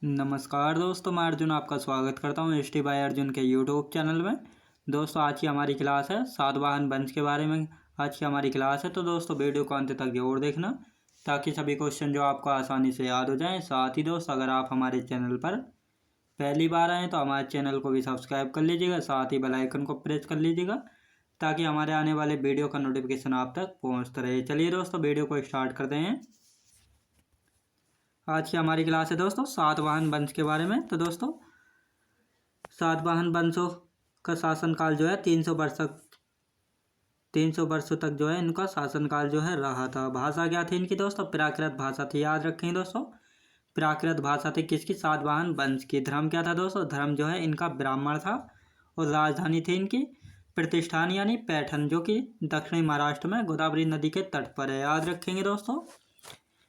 नमस्कार दोस्तों, मैं अर्जुन आपका स्वागत करता हूँ एस टी बाय अर्जुन के यूट्यूब चैनल में। दोस्तों, आज की हमारी क्लास है सातवाहन वंश के बारे में। आज की हमारी क्लास है, तो दोस्तों वीडियो को अंत तक जरूर देखना ताकि सभी क्वेश्चन जो आपको आसानी से याद हो जाएं। साथ ही दोस्त, अगर आप हमारे चैनल पर पहली बार आएँ तो हमारे चैनल को भी सब्सक्राइब कर लीजिएगा, साथ ही बेल आइकन को प्रेस कर लीजिएगा ताकि हमारे आने वाले वीडियो का नोटिफिकेशन आप तक पहुँचता रहे। चलिए दोस्तों, वीडियो को स्टार्ट करते हैं। आज की हमारी क्लास है दोस्तों सातवाहन वंश के बारे में। तो दोस्तों, सातवाहन वंशों का शासनकाल जो है 300 वर्षों तक जो है इनका शासनकाल जो है रहा था। भाषा क्या थी इनकी दोस्तों? प्राकृत भाषा थी। याद रखें दोस्तों, प्राकृत भाषा थी किसकी? सातवाहन वंश की। धर्म क्या था दोस्तों? धर्म जो है इनका ब्राह्मण था। और राजधानी थी इनकी प्रतिष्ठान यानी पैठण, जो कि दक्षिणी महाराष्ट्र में गोदावरी नदी के तट पर है। याद रखेंगे दोस्तों,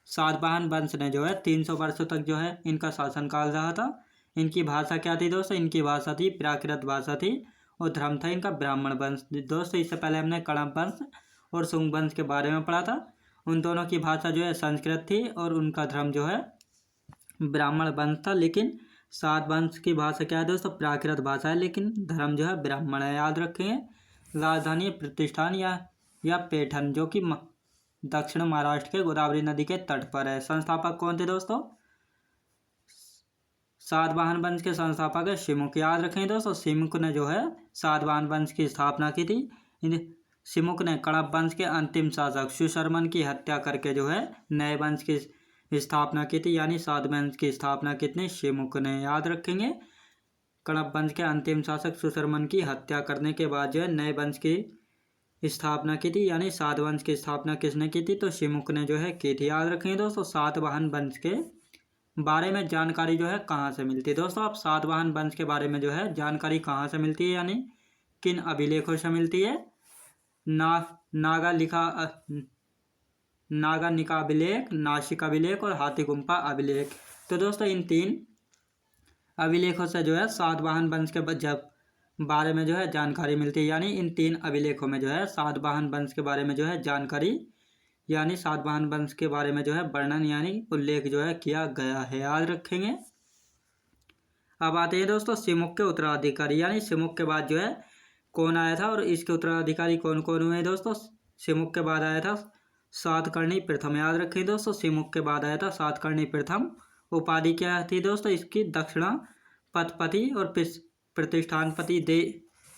सातवाहन वंश ने जो है 300 वर्षों तक जो है इनका शासनकाल रहा था। इनकी भाषा क्या थी दोस्तों? इनकी भाषा थी प्राकृत भाषा थी। और धर्म था इनका ब्राह्मण वंश। दोस्तों, इससे पहले हमने कणव वंश और शुंग वंश के बारे में पढ़ा था। उन दोनों की भाषा जो है संस्कृत थी और उनका धर्म जो है ब्राह्मण वंश था। लेकिन सात वंश की भाषा क्या है दोस्तों? प्राकृत भाषा है, लेकिन धर्म जो है ब्राह्मण है। याद रखेंगे, राजधानी प्रतिष्ठान या पैठण, जो कि दक्षिण महाराष्ट्र के गोदावरी नदी के तट पर है। संस्थापक कौन थे दोस्तों? सातवाहन वंश के संस्थापक है शिमुक। याद रखें दोस्तों, शिमुक ने जो है सातवाहन वंश की स्थापना की थी। शिमुक ने कणव वंश के अंतिम शासक सुशर्मन की हत्या करके जो है नए वंश की स्थापना की थी, यानी सात वंश की स्थापना कितने? शिमुक ने। याद रखेंगे, कणव वंश के अंतिम शासक सुशर्मन की हत्या करने के बाद जो है नए वंश की स्थापना की थी, यानी सात वंश की स्थापना किसने की थी? तो शिमुक ने जो है की थी। याद रखेंगे दोस्तों, सातवाहन वंश के बारे में जानकारी जो है कहाँ से मिलती है दोस्तों? आप सातवाहन वंश के बारे में जो है जानकारी कहाँ से मिलती है, यानी किन अभिलेखों से मिलती है? नागा निका अभिलेख, नासिक अभिलेख और हाथी गुम्फा अभिलेख। तो दोस्तों, इन तीन अभिलेखों से जो है सातवाहन वंश के बारे में जो है जानकारी मिलती है। यानी इन तीन अभिलेखों में जो है सातवाहन वंश के बारे में जो है जानकारी, यानी सातवाहन वंश के बारे में जो है वर्णन यानी उल्लेख जो है किया गया है। याद रखेंगे। अब आते हैं दोस्तों शिमुक के उत्तराधिकारी, यानी शिमुक के बाद जो है कौन आया था और इसके उत्तराधिकारी कौन कौन हुए दोस्तों? शिमुक के बाद आया था सातकर्णी प्रथम। याद रखें दोस्तों, शिमुक के बाद आया था सातकर्णी प्रथम। उपाधि क्या थी दोस्तों इसकी? दक्षिणा पथपति और प्रतिष्ठानपति दे,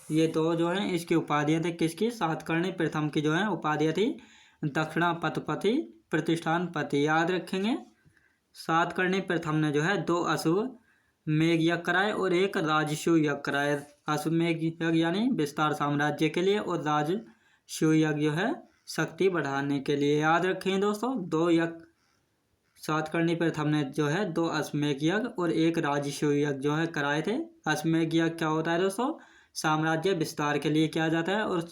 ये दो जो हैं इसकी उपाधियाँ थी। किसकी? सातकर्णी प्रथम की जो है उपाधियाँ थी दक्षिणा पथपति, प्रतिष्ठानपति। याद रखेंगे, सातकर्णी प्रथम ने जो है 2 अश्व मेघ यज्ञ कराए और 1 राजसूय यज्ञ कराए। अश्व मेघ यज्ञ यानी विस्तार साम्राज्य के लिए और राजसूय यज्ञ जो है शक्ति बढ़ाने के लिए। याद रखें दोस्तों, 2 यज्ञ सातकर्णी प्रथम ने जो है 2 अश्वमेघ यज्ञ और 1 राजसूय यज्ञ जो है कराए थे। अश्वमेघ यज्ञ क्या होता है दोस्तों? साम्राज्य विस्तार के लिए किया जाता है और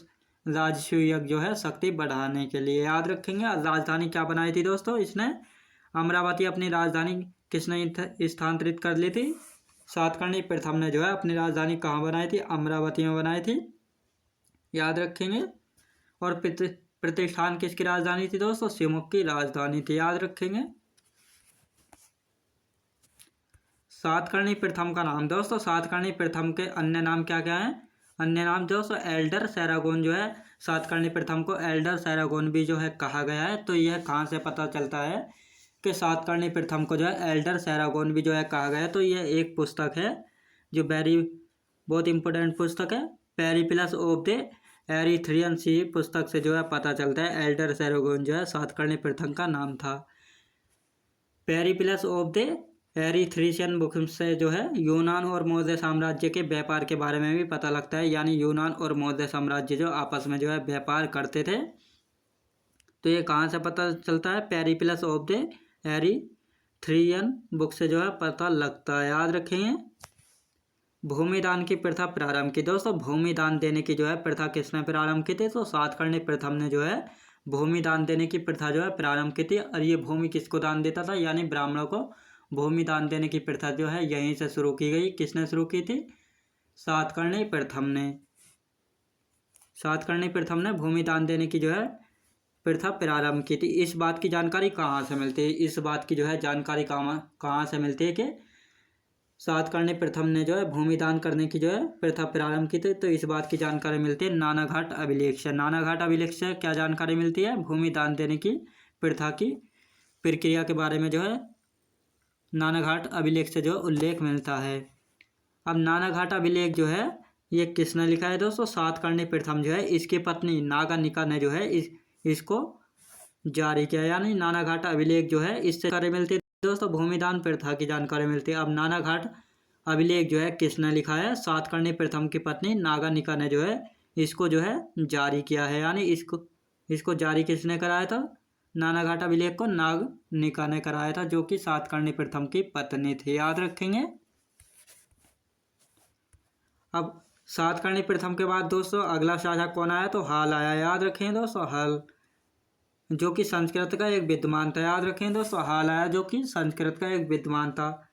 राजसूय यज्ञ जो है शक्ति बढ़ाने के लिए। याद रखेंगे। राजधानी क्या बनाई थी दोस्तों इसने? अमरावती अपनी राजधानी किसने स्थानांतरित कर ली थी? सातकर्णी प्रथम ने जो है अपनी राजधानी कहाँ बनाई थी? अमरावती में बनाई थी। याद रखेंगे। और प्रतिष्ठान किसकी राजधानी थी दोस्तों? शिमुक की राजधानी थी। याद रखेंगे। सातकर्णी प्रथम का नाम दोस्तों, सातकर्णी प्रथम के अन्य नाम क्या क्या हैं? अन्य नाम दोस्तों एल्डर सैरागोन जो है, सातकर्णी प्रथम को एल्डर सैरागोन भी जो है कहा गया है। तो यह कहाँ से पता चलता है कि सातकर्णी प्रथम को जो है एल्डर सैरागोन भी जो है कहा गया है? तो यह एक पुस्तक है जो बहुत इंपॉर्टेंट पुस्तक है, पेरिप्लस ऑफ द एरिथ्रियन सी पुस्तक से जो है पता चलता है एल्डर सैरागोन जो है सातकर्णी प्रथम का नाम था। Periplus of the Erythraean book से जो है यूनान और मौर्य साम्राज्य के व्यापार के बारे में भी पता लगता है, यानी यूनान और मौर्य साम्राज्य जो आपस में जो है व्यापार करते थे। तो ये कहाँ से पता चलता है? Periplus of the Erythraean book से जो है पता लगता है। याद रखेंगे। भूमिदान की प्रथा प्रारंभ की दोस्तों, भूमिदान देने की जो है प्रथा किसने प्रारंभ की थी? तो सातकर्णी प्रथम ने जो है भूमिदान देने की प्रथा जो है प्रारंभ की थी। और ये भूमि किसको दान देता था? यानी ब्राह्मणों को भूमि दान देने की प्रथा जो है यहीं से शुरू की गई। किसने शुरू की थी? सातकर्णी प्रथम ने। सातकर्णी प्रथम ने भूमि दान देने की जो है प्रथा प्रारंभ की थी। इस बात की जानकारी कहाँ से मिलती है? इस बात की जो है जानकारी कहाँ से मिलती है कि सातकर्णी प्रथम ने जो है भूमि दान करने की जो है प्रथा प्रारंभ की थी। तो इस बात की जानकारी मिलती है नानाघाट अभिलेख से। नानाघाट अभिलेख से क्या जानकारी मिलती है? भूमि दान देने की प्रथा की प्रक्रिया के बारे में जो है नानाघाट अभिलेख से जो उल्लेख मिलता है। अब नानाघाट अभिलेख जो है ये किसने लिखा है दोस्तों? सातकर्णी प्रथम जो है इसकी पत्नी नागानिका ने जो है इसको जारी किया। यानी नानाघाट अभिलेख जो है इससे जानकारी मिलती है दोस्तों भूमिदान प्रथा की जानकारी मिलती है। अब नानाघाट अभिलेख जो है किसने लिखा है? सातकर्णी प्रथम की पत्नी नागानिका ने जो है इसको जो है जारी किया है। यानी इसको जारी किसने कराया था? नानाघाट अभिलेख को नागानिका ने कराया था, जो कि सातकर्णी प्रथम की पत्नी थी। याद रखेंगे। अब सातकर्णी प्रथम के बाद दोस्तों अगला शासक कौन आया? तो हाल आया। याद रखें दोस्तों, हाल जो कि संस्कृत का एक विद्वान था। याद रखें दोस्तों, हाल आया जो कि संस्कृत का एक विद्वान था।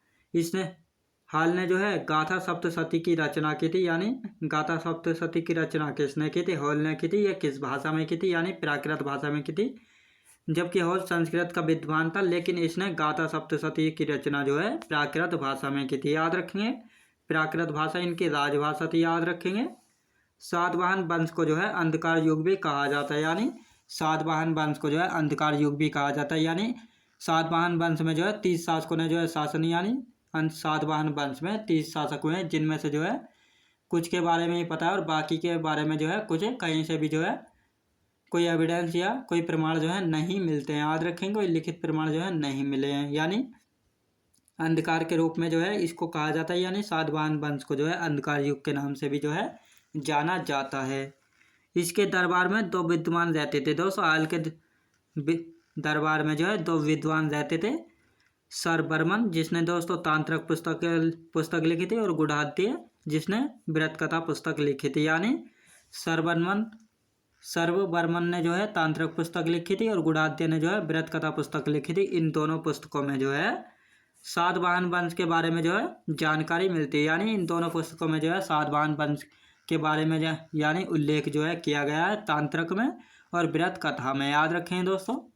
हाल ने जो है गाथा सप्तशती की रचना की थी। यानी गाथा सप्तशती की रचना किसने की थी? हॉल ने की थी। यह किस भाषा में की थी? यानी प्राकृत भाषा में की थी। जबकि हॉल संस्कृत का विद्वान था, लेकिन इसने गाथा सप्तशती की रचना जो है प्राकृत भाषा में की थी। याद रखेंगे, प्राकृत भाषा इनकी राजभाषा थी। याद रखेंगे। सातवाहन वंश को जो है अंधकार युग भी कहा जाता है। यानी सातवाहन वंश को जो है अंधकार युग भी कहा जाता है। यानी सातवाहन वंश में जो है 30 शासकों ने जो है शासन, यानी सातवाहन वंश में 30 शासक हुए हैं, जिनमें से जो है कुछ के बारे में ही पता है और बाकी के बारे में जो है कुछ कहीं से भी जो है कोई एविडेंस या कोई प्रमाण जो है नहीं मिलते हैं। याद रखेंगे, कोई लिखित प्रमाण जो है नहीं मिले हैं। यानी अंधकार के रूप में जो है इसको कहा जाता है। यानी सातवाहन वंश को जो है अंधकार युग के नाम से भी जो है जाना जाता है। इसके दरबार में 2 विद्वान रहते थे दोस्तों। हाल के दरबार में जो है 2 विद्वान रहते थे। सरबर्मन, जिसने दोस्तों तांत्रिक पुस्तक लिखी थी, और गुढ़ाद्य, जिसने व्रत कथा पुस्तक लिखी थी। यानी सर्ववर्मन ने जो है तांत्रिक पुस्तक लिखी थी और गुढ़ाद्य ने जो है व्रत कथा पुस्तक लिखी थी। इन दोनों पुस्तकों में जो है सातवाहन वंश के बारे में जो है जानकारी मिलती है। यानी इन दोनों पुस्तकों में जो है सातवाहन वंश के बारे में यानी उल्लेख जो है किया गया है तांत्रिक में और व्रत कथा में। याद रखें दोस्तों,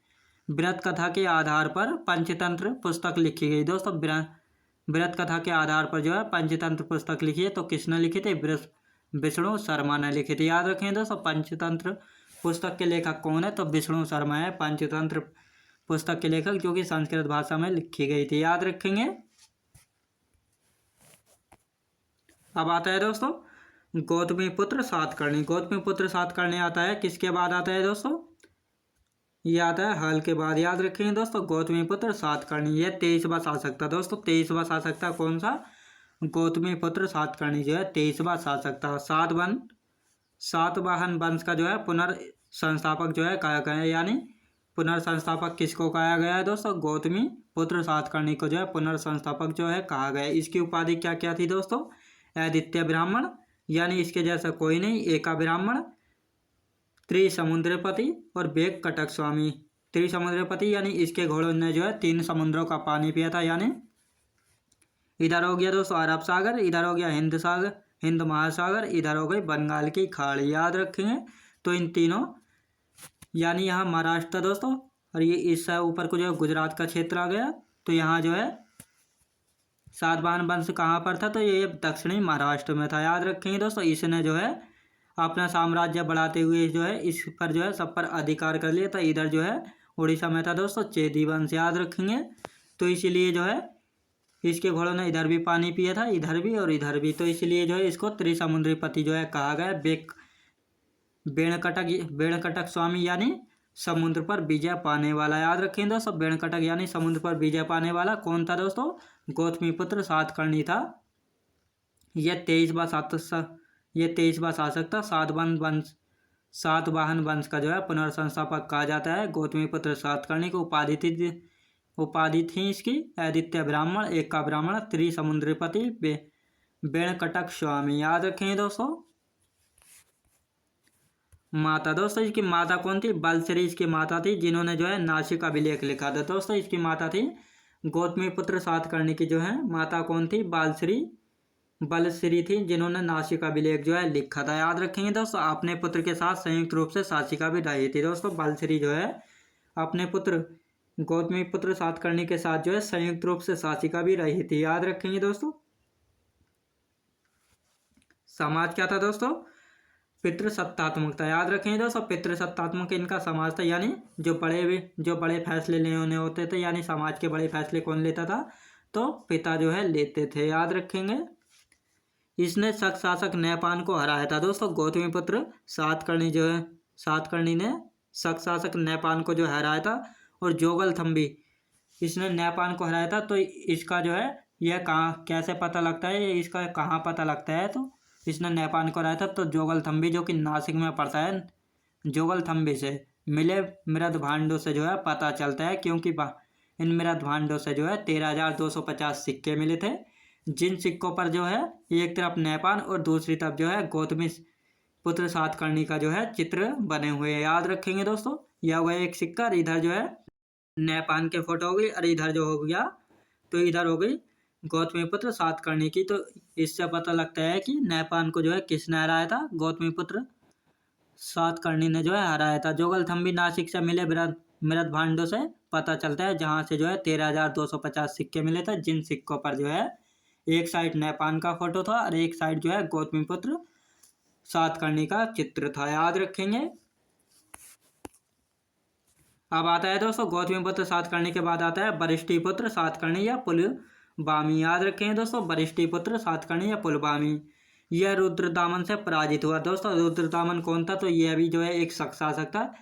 व्रत कथा के आधार पर पंचतंत्र पुस्तक लिखी गई। दोस्तों व्रत कथा के आधार पर जो है पंचतंत्र पुस्तक लिखी है। तो किसने लिखी थी? विष्णु शर्मा ने लिखी थी। याद रखें दोस्तों, पंचतंत्र पुस्तक के लेखक कौन है? तो विष्णु शर्मा है पंचतंत्र पुस्तक के लेखक, जो कि संस्कृत भाषा में लिखी गई थी। याद रखेंगे। अब आता है दोस्तों गौतमीपुत्र सातकर्णी। गौतमीपुत्र सातकर्णी आता है किसके बाद आता है दोस्तों? ये आता है हल के बाद। याद रखेंगे दोस्तों, गौतमीपुत्र सातकर्णी ये 23वां शासक था दोस्तों। 23वां शासक था कौन सा? गौतमीपुत्र सातकर्णी जो है 23वां शासक था। सातवाहन वंश का जो है पुनर्संस्थापक जो है कहा गया है। यानी पुनर्संस्थापक किसको कहा गया है दोस्तों? गौतमीपुत्र सातकर्णी को जो है पुनर्संस्थापक जो है कहा गया है। इसकी उपाधि क्या क्या थी दोस्तों? आदित्य ब्राह्मण, यानी इसके जैसा कोई नहीं, एका ब्राह्मण, त्रिसमुद्रपति और वेग कटक स्वामी। त्रिसमुद्रपति यानी इसके घोड़ों ने जो है 3 समुद्रों का पानी पिया था। यानी इधर हो गया दोस्तों अरब सागर, इधर हो गया हिंद महासागर, इधर हो गई बंगाल की खाड़ी। याद रखेंगे। तो इन तीनों, यानी यहाँ महाराष्ट्र था दोस्तों, और ये इस ऊपर को जो है गुजरात का क्षेत्र आ गया। तो यहाँ जो है सातवाहन वंश कहाँ पर था? तो ये दक्षिणी महाराष्ट्र में था। याद रखेंगे दोस्तों, इसने जो है अपना साम्राज्य बढ़ाते हुए जो है इस पर जो है सब पर अधिकार कर लिया था। इधर जो है उड़ीसा में था दोस्तों चेदी वंश। याद रखेंगे। तो इसीलिए जो है इसके घोड़ों ने इधर भी पानी पिया था, इधर भी और इधर भी। तो इसलिए जो है इसको त्रिसमुद्रीपति जो है कहा गया। वेणकटक स्वामी यानी समुद्र पर विजय पाने वाला। याद रखें दोस्तों, वेणकटक यानी समुद्र पर विजय पाने वाला कौन था दोस्तों? गौतमीपुत्र सातकर्णी था। यह 23वां शासक था। सातवाहन वंश का जो है पुनर्संस्थापक कहा जाता है। गौतमीपुत्र सातकर्णी को उपाधि थी इसकी आदित्य ब्राह्मण, एका ब्राह्मण, त्रिसमुद्रपति, वेणकटक स्वामी। याद रखें दोस्तों। माता दोस्तों, इसकी माता कौन थी? बलश्री इसकी माता थी, जिन्होंने जो है नासिक अभिलेख लिखा था। दोस्तों इसकी माता थी गौतमीपुत्र सातकर्णी की जो है माता कौन थी? बलश्री थी, जिन्होंने नासिक अभिलेख जो है लिखा था। याद रखेंगे दोस्तों, अपने पुत्र के साथ संयुक्त रूप से शासिका भी रही थी। दोस्तों बलश्री जो है अपने पुत्र गौतमीपुत्र सातकर्णी के साथ जो है संयुक्त रूप से शासिका भी रही थी। याद रखेंगे दोस्तों। समाज क्या था दोस्तों? पितृसत्तात्मक था। याद रखेंगे दोस्तों, पितृसत्तात्मक इनका समाज था, यानी जो बड़े फैसले लेने होते थे, यानी समाज के बड़े फैसले कौन लेता था? तो पिता जो है लेते थे। याद रखेंगे। इसने शक शासक नैपान को हराया था दोस्तों। गौतमीपुत्र सातकर्णी ने शक शासक नैपान को जो हराया था। और जोगलथम्बी, इसने नैपान को हराया था। तो इसका जो है यह कहाँ कैसे पता लगता है, इसका कहाँ पता लगता है? तो इसने नैपान को हराया था। तो जोगलथम्बी जो कि नासिक में पड़ता है, जोगलथम्बी से मिले मृद भांडों से जो है पता चलता है, क्योंकि इन मृद भांडों से जो है 13,250 सिक्के मिले थे, जिन सिक्कों पर जो है एक तरफ नैपान और दूसरी तरफ जो है गौतमी पुत्र सातकर्णी का जो है चित्र बने हुए हैं। याद रखेंगे दोस्तों। यह हुआ एक सिक्का, और इधर जो है नैपान के फोटो हो गई, और इधर जो हो गया तो इधर हो गई गौतमीपुत्र सातकर्णी की। तो इससे पता लगता है कि नैपान को जो है किसने हराया था? गौतमीपुत्र सातकर्णी ने जो है हराया था। जोगलथम्बी नासिक से मिले मृद भांडों से पता चलता है, जहां से जो है 13,250 सिक्के मिले थे, जिन सिक्कों पर जो है एक साइड नैपान का फोटो था और एक साइड जो है गौतमीपुत्र सातकर्णी का चित्र था। याद रखेंगे। अब आता है दोस्तों गौतमीपुत्र सातकर्णी के बाद आता है वशिष्ठीपुत्र सातकर्णी या पुलबामी। याद रखेंगे दोस्तों, वशिष्ठीपुत्र सातकर्णी या पुलबामी। यह रुद्रदामन से पराजित हुआ दोस्तों। रुद्रदामन कौन था? तो यह भी जो है एक शक शासक था।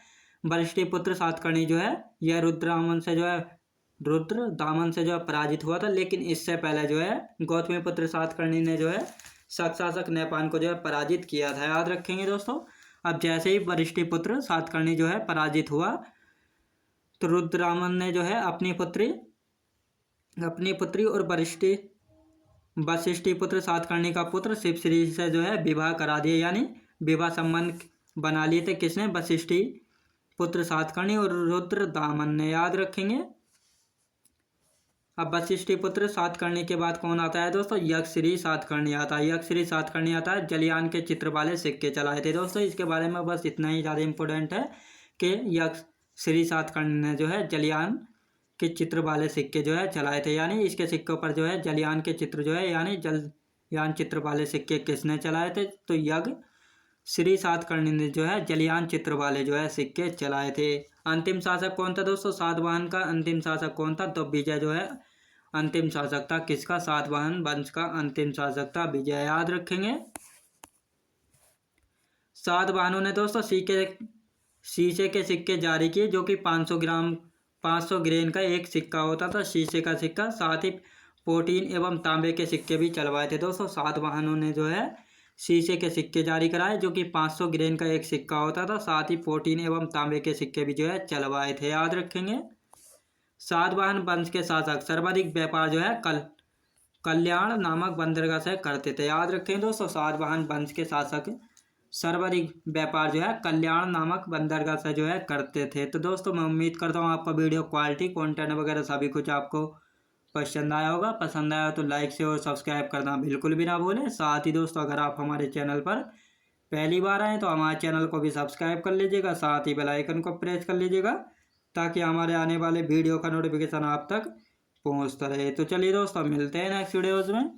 वशिष्ठीपुत्र सातकर्णी जो है यह रुद्रदामन से जो है पराजित हुआ था, लेकिन इससे पहले जो है गौतमीपुत्र सातकर्णी ने जो है शक शासक नैपान को जो है पराजित किया था। याद रखेंगे दोस्तों। अब जैसे ही वशिष्ठीपुत्र सातकर्णी जो है पराजित हुआ, तो रुद्रदामन ने जो है अपनी पुत्री और वशिष्ठीपुत्र सातकर्णी का पुत्र शिवश्री से जो है विवाह करा दिया, यानी विवाह संबंध बना लिए थे। किसने? वशिष्ठीपुत्र सातकर्णी और रुद्रदामन ने। याद रखेंगे। अब वशिष्ठीपुत्र सातकर्णी के बाद कौन आता है दोस्तों? यक्षश्री सातकर्णी आता है। यक्षश्री सातकर्णी आता है, जलियान के चित्र वाले सिक्के चलाए थे दोस्तों। इसके बारे में बस इतना ही ज़्यादा इंपॉर्टेंट है कि यक्षश्री सातकर्णी ने जो है जलियान के चित्र वाले सिक्के जो है चलाए थे, यानी इसके सिक्कों पर जो है जलियान के चित्र जो है, यानी जलयान चित्र वाले सिक्के किसने चलाए थे? तो यक्षश्री सातकर्णी ने जो है जलियान चित्र वाले जो है सिक्के चलाए थे। अंतिम शासक कौन था दोस्तों? सातवाहन का अंतिम शासक कौन था? तो विजय जो है अंतिम शासक था। किसका? सातवाहन वंश का अंतिम शासक था विजय। याद रखेंगे। सातवाहनों ने दोस्तों शीशे के सिक्के जारी किए, जो कि 500 ग्रेन का एक सिक्का होता था, शीशे का सिक्का। साथ ही प्रोटीन एवं तांबे के सिक्के भी चलवाए थे दोस्तों। सातवाहनों ने जो है शीशे के सिक्के जारी कराए, जो कि 500 ग्रेन का एक सिक्का होता था। साथ ही प्रोटीन एवं तांबे के सिक्के भी जो है चलवाए थे। याद रखेंगे। सातवाहन वंश के शासक सर्वाधिक व्यापार जो है कल्याण नामक बंदरगाह से करते थे। याद रखें दोस्तों, सातवाहन वंश के शासक सर्वाधिक व्यापार जो है कल्याण नामक बंदरगाह से जो है करते थे। तो दोस्तों मैं उम्मीद करता हूँ आपका वीडियो क्वालिटी कंटेंट वगैरह सभी कुछ आपको पसंद आया होगा। पसंद आया तो लाइक से और सब्सक्राइब करना बिल्कुल भी ना भूलें। साथ ही दोस्तों अगर आप हमारे चैनल पर पहली बार आएँ तो हमारे चैनल को भी सब्सक्राइब कर लीजिएगा, साथ ही बेल आइकन को प्रेस कर लीजिएगा, ताकि हमारे आने वाले वीडियो का नोटिफिकेशन आप तक पहुँचता रहे। तो चलिए दोस्तों मिलते हैं नेक्स्ट वीडियोज़ में।